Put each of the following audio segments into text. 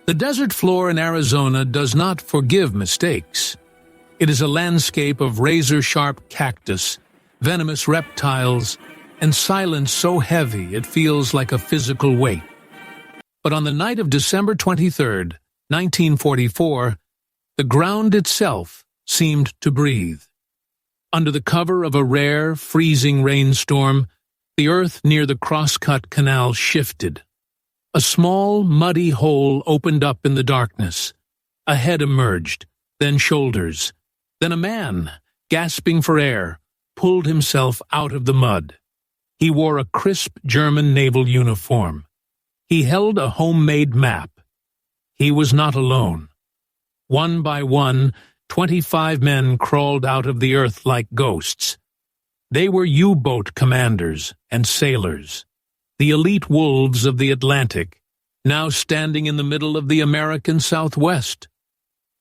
The desert floor in Arizona does not forgive mistakes. It is a landscape of razor-sharp cactus, venomous reptiles, and silence so heavy it feels like a physical weight. But on the night of December 23rd, 1944, the ground itself seemed to breathe. Under the cover of a rare, freezing rainstorm, the earth near the crosscut canal shifted. A small, muddy hole opened up in the darkness. A head emerged, then shoulders. Then a man, gasping for air, pulled himself out of the mud. He wore a crisp German naval uniform. He held a homemade map. He was not alone. One by one, 25 men crawled out of the earth like ghosts. They were U-boat commanders and sailors, the elite wolves of the Atlantic, now standing in the middle of the American Southwest.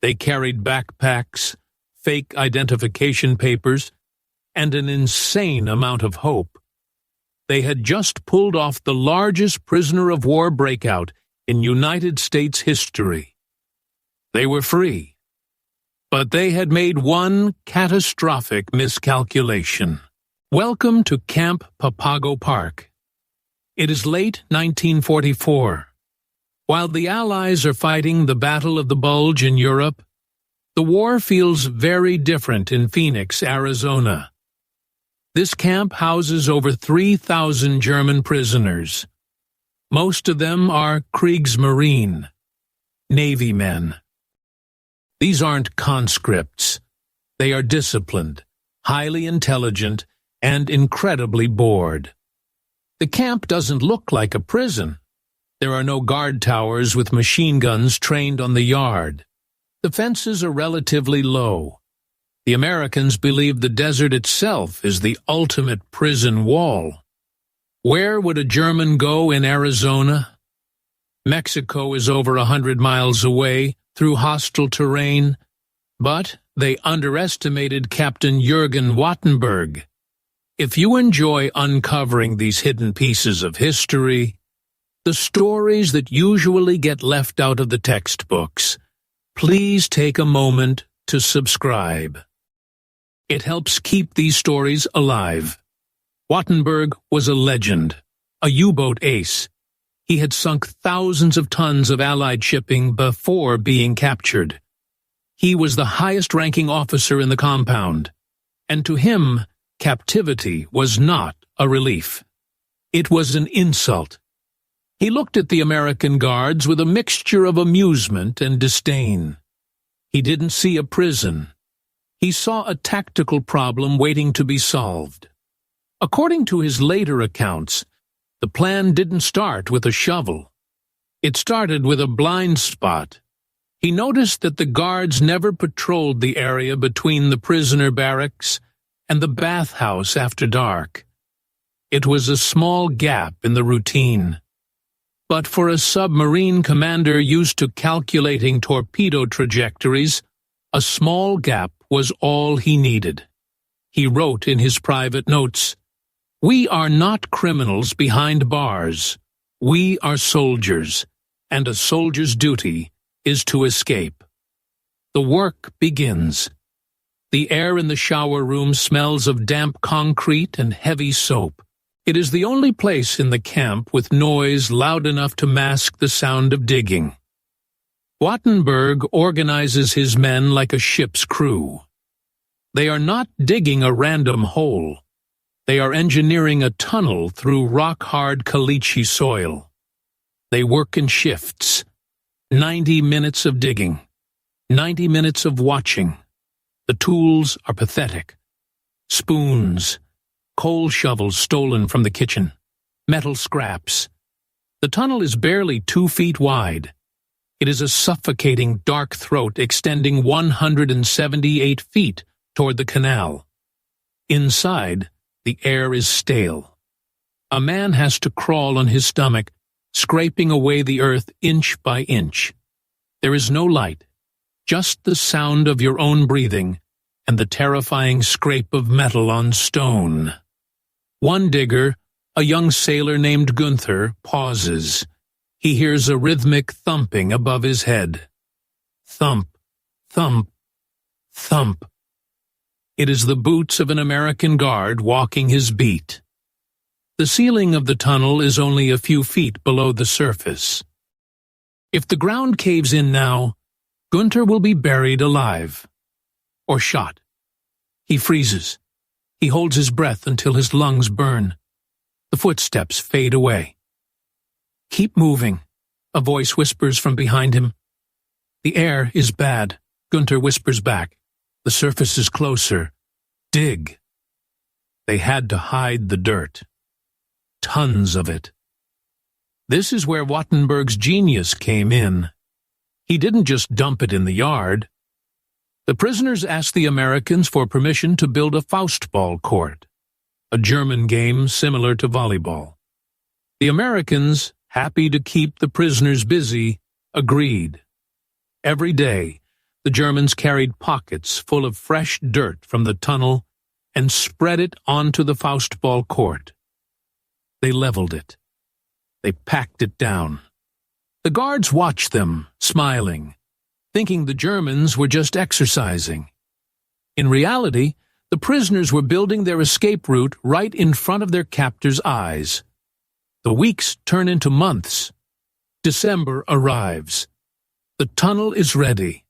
They carried backpacks, fake identification papers, and an insane amount of hope. They had just pulled off the largest prisoner of war breakout in United States history. They were free, but they had made one catastrophic miscalculation. Welcome to Camp Papago Park. It is late 1944. While the Allies are fighting the Battle of the Bulge in Europe, the war feels very different in Phoenix, Arizona. This camp houses over 3,000 German prisoners. Most of them are Kriegsmarine, Navy men. These aren't conscripts. They are disciplined, highly intelligent, and incredibly bored. The camp doesn't look like a prison. There are no guard towers with machine guns trained on the yard. The fences are relatively low. The Americans believe the desert itself is the ultimate prison wall. Where would a German go in Arizona? Mexico is over 100 miles away through hostile terrain, but they underestimated Captain Jürgen Wattenberg. If you enjoy uncovering these hidden pieces of history, the stories that usually get left out of the textbooks, please take a moment to subscribe. It helps keep these stories alive. Wattenberg was a legend, a U-boat ace. He had sunk thousands of tons of Allied shipping before being captured. He was the highest-ranking officer in the compound, and to him, captivity was not a relief. It was an insult. He looked at the American guards with a mixture of amusement and disdain. He didn't see a prison. He saw a tactical problem waiting to be solved. According to his later accounts, the plan didn't start with a shovel. It started with a blind spot. He noticed that the guards never patrolled the area between the prisoner barracks and the bathhouse after dark. It was a small gap in the routine. But for a submarine commander used to calculating torpedo trajectories, a small gap was all he needed. He wrote in his private notes, "We are not criminals behind bars. We are soldiers, and a soldier's duty is to escape." The work begins. The air in the shower room smells of damp concrete and heavy soap. It is the only place in the camp with noise loud enough to mask the sound of digging. Wattenberg organizes his men like a ship's crew. They are not digging a random hole. They are engineering a tunnel through rock-hard caliche soil. They work in shifts. 90 minutes of digging. 90 minutes of watching. The tools are pathetic. Spoons, coal shovels stolen from the kitchen, metal scraps. The tunnel is barely 2 feet wide. It is a suffocating dark throat extending 178 feet toward the canal. Inside, the air is stale. A man has to crawl on his stomach, scraping away the earth inch by inch. There is no light, just the sound of your own breathing and the terrifying scrape of metal on stone. One digger, a young sailor named Gunther, pauses. he hears a rhythmic thumping above his head. Thump, thump, thump. It is the boots of an American guard walking his beat. The ceiling of the tunnel is only a few feet below the surface. If the ground caves in now, Gunter will be buried alive. Or shot. He freezes. He holds his breath until his lungs burn. The footsteps fade away. "Keep moving," a voice whispers from behind him. "The air is bad," Gunter whispers back. "The surface is closer. Dig." They had to hide the dirt. Tons of it. This is where Wattenberg's genius came in. He didn't just dump it in the yard. The prisoners asked the Americans for permission to build a Faustball court, a German game similar to volleyball. The Americans, happy to keep the prisoners busy, agreed. Every day, the Germans carried pockets full of fresh dirt from the tunnel and spread it onto the Faustball court. They leveled it. They packed it down. The guards watched them, smiling, thinking the Germans were just exercising. In reality, the prisoners were building their escape route right in front of their captors' eyes. The weeks turn into months. December arrives. The tunnel is ready.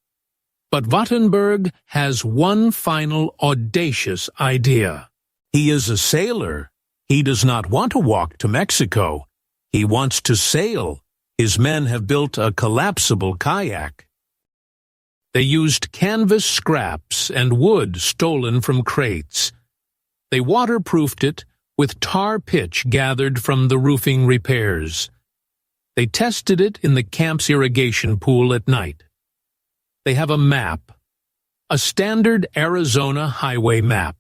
But Wattenberg has one final audacious idea. He is a sailor. He does not want to walk to Mexico. He wants to sail. His men have built a collapsible kayak. They used canvas scraps and wood stolen from crates. They waterproofed it with tar pitch gathered from the roofing repairs. They tested it in the camp's irrigation pool at night. They have a map, a standard Arizona highway map.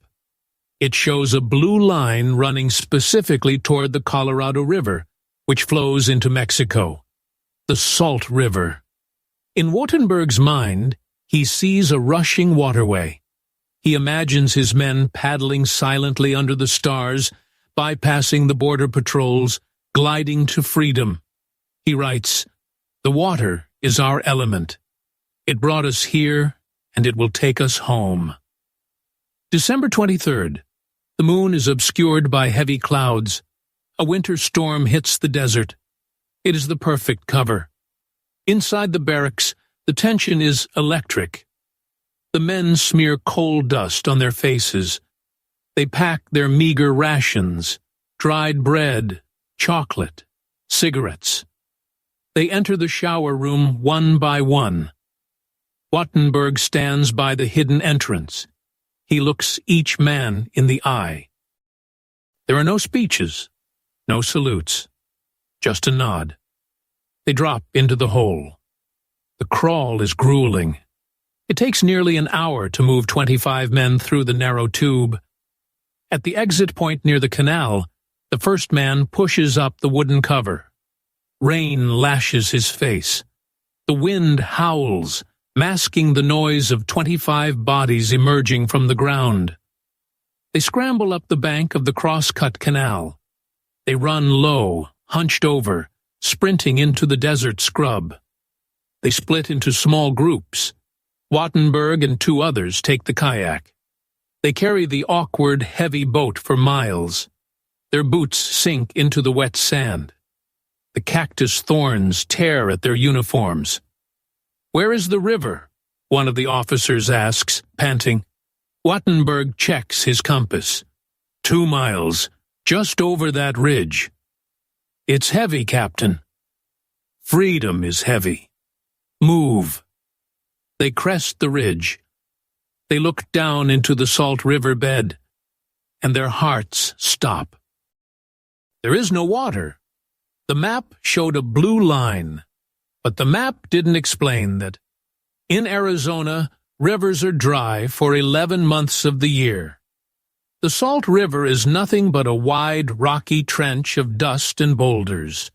It shows a blue line running specifically toward the Colorado River, which flows into Mexico. The Salt River. In Wattenberg's mind, he sees a rushing waterway. He imagines his men paddling silently under the stars, bypassing the border patrols, gliding to freedom. He writes, "The water is our element. It brought us here, and it will take us home." December 23rd. The moon is obscured by heavy clouds. A winter storm hits the desert. It is the perfect cover. Inside the barracks, the tension is electric. The men smear coal dust on their faces. They pack their meager rations, dried bread, chocolate, cigarettes. They enter the shower room one by one. Wattenberg stands by the hidden entrance. He looks each man in the eye. There are no speeches, no salutes, just a nod. They drop into the hole. The crawl is grueling. It takes nearly an hour to move 25 men through the narrow tube. At the exit point near the canal, the first man pushes up the wooden cover. Rain lashes his face. The wind howls, masking the noise of 25 bodies emerging from the ground. They scramble up the bank of the cross-cut canal. They run low, hunched over, sprinting into the desert scrub. They split into small groups. Wattenberg and two others take the kayak. They carry the awkward, heavy boat for miles. Their boots sink into the wet sand. The cactus thorns tear at their uniforms. "Where is the river?" one of the officers asks, panting. Wattenberg checks his compass. 2 miles, just over that ridge. "It's heavy, Captain." "Freedom is heavy. Move." They crest the ridge. They look down into the Salt River bed, and their hearts stop. There is no water. The map showed a blue line, but the map didn't explain that. In Arizona, rivers are dry for 11 months of the year. The Salt River is nothing but a wide, rocky trench of dust and boulders.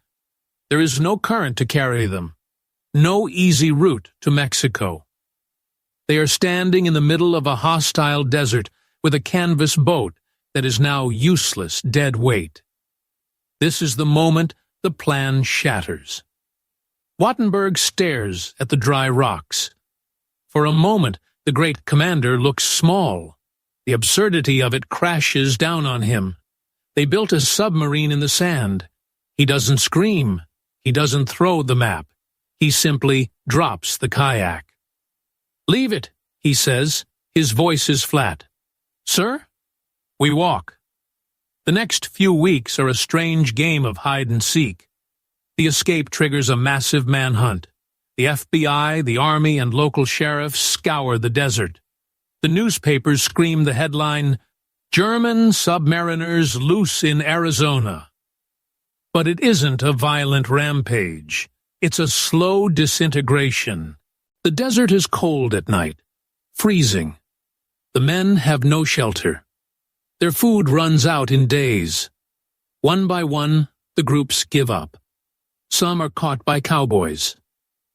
There is no current to carry them, no easy route to Mexico. They are standing in the middle of a hostile desert with a canvas boat that is now useless dead weight. This is the moment the plan shatters. Wattenberg stares at the dry rocks. For a moment, the great commander looks small. The absurdity of it crashes down on him. They built a submarine in the sand. He doesn't scream. He doesn't throw the map. He simply drops the kayak. "Leave it," he says. His voice is flat. "Sir?" We walk. The next few weeks are a strange game of hide-and-seek. The escape triggers a massive manhunt. The FBI, the Army, and local sheriffs scour the desert. The newspapers scream the headline, "German submariners loose in Arizona." But it isn't a violent rampage. It's a slow disintegration. The desert is cold at night, freezing. The men have no shelter. Their food runs out in days. One by one, the groups give up. Some are caught by cowboys.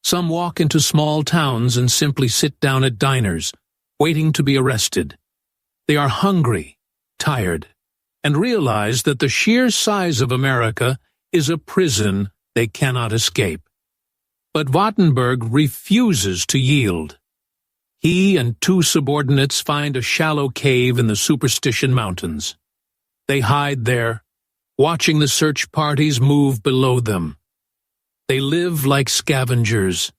Some walk into small towns and simply sit down at diners, waiting to be arrested. They are hungry, tired, and realize that the sheer size of America is a prison they cannot escape. But Wattenberg refuses to yield. He and two subordinates find a shallow cave in the Superstition Mountains. They hide there, watching the search parties move below them. They live like scavengers.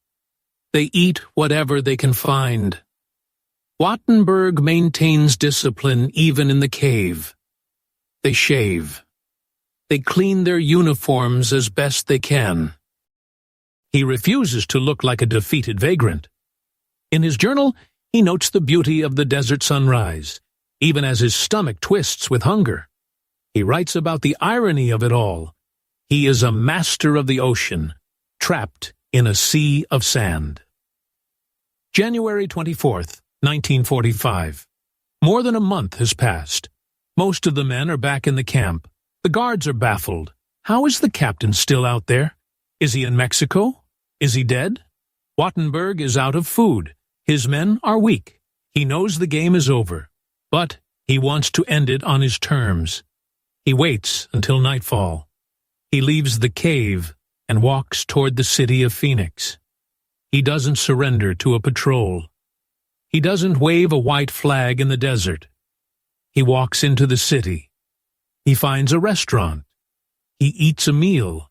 They eat whatever they can find. Wattenberg maintains discipline even in the cave. They shave. They clean their uniforms as best they can. He refuses to look like a defeated vagrant. In his journal, he notes the beauty of the desert sunrise, even as his stomach twists with hunger. He writes about the irony of it all. He is a master of the ocean, trapped in a sea of sand. January 24th, 1945. More than a month has passed. Most of the men are back in the camp. The guards are baffled. How is the captain still out there? Is he in Mexico? Is he dead? Wattenberg is out of food. His men are weak. He knows the game is over, but he wants to end it on his terms. He waits until nightfall. He leaves the cave and walks toward the city of Phoenix. He doesn't surrender to a patrol. He doesn't wave a white flag in the desert. He walks into the city. He finds a restaurant. He eats a meal.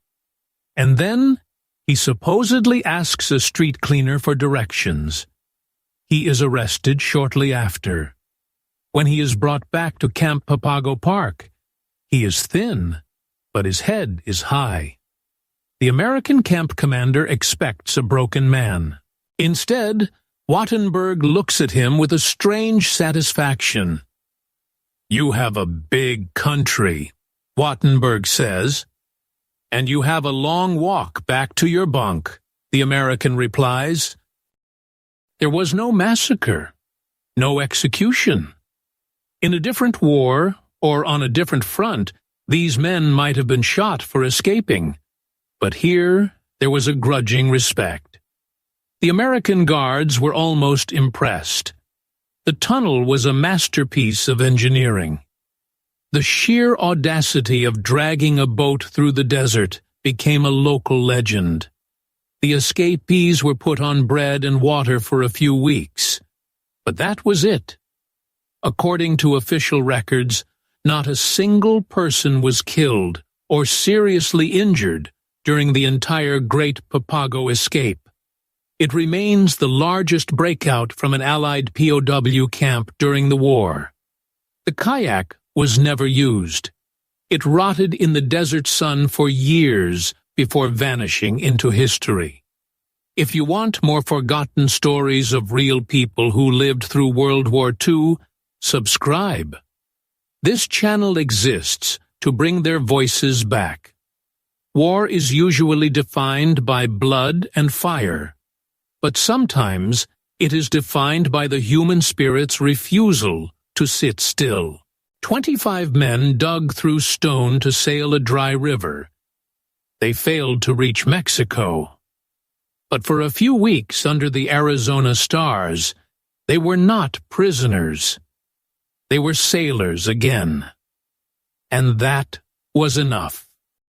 And then he supposedly asks a street cleaner for directions. He is arrested shortly after. When he is brought back to Camp Papago Park, he is thin, but his head is high. The American camp commander expects a broken man. Instead, Wattenberg looks at him with a strange satisfaction. "You have a big country," Wattenberg says. "And you have a long walk back to your bunk," the American replies. There was no massacre, no execution. In a different war, or on a different front, these men might have been shot for escaping. But here there was a grudging respect. The American guards were almost impressed. The tunnel was a masterpiece of engineering. The sheer audacity of dragging a boat through the desert became a local legend. The escapees were put on bread and water for a few weeks. But that was it. According to official records, not a single person was killed or seriously injured during the entire Great Papago escape. It remains the largest breakout from an Allied POW camp during the war. The kayak was never used. It rotted in the desert sun for years before vanishing into history. If you want more forgotten stories of real people who lived through World War II, subscribe. This channel exists to bring their voices back. War is usually defined by blood and fire, but sometimes it is defined by the human spirit's refusal to sit still. 25 men dug through stone to sail a dry river. They failed to reach Mexico. But for a few weeks under the Arizona stars, they were not prisoners. They were sailors again. And that was enough.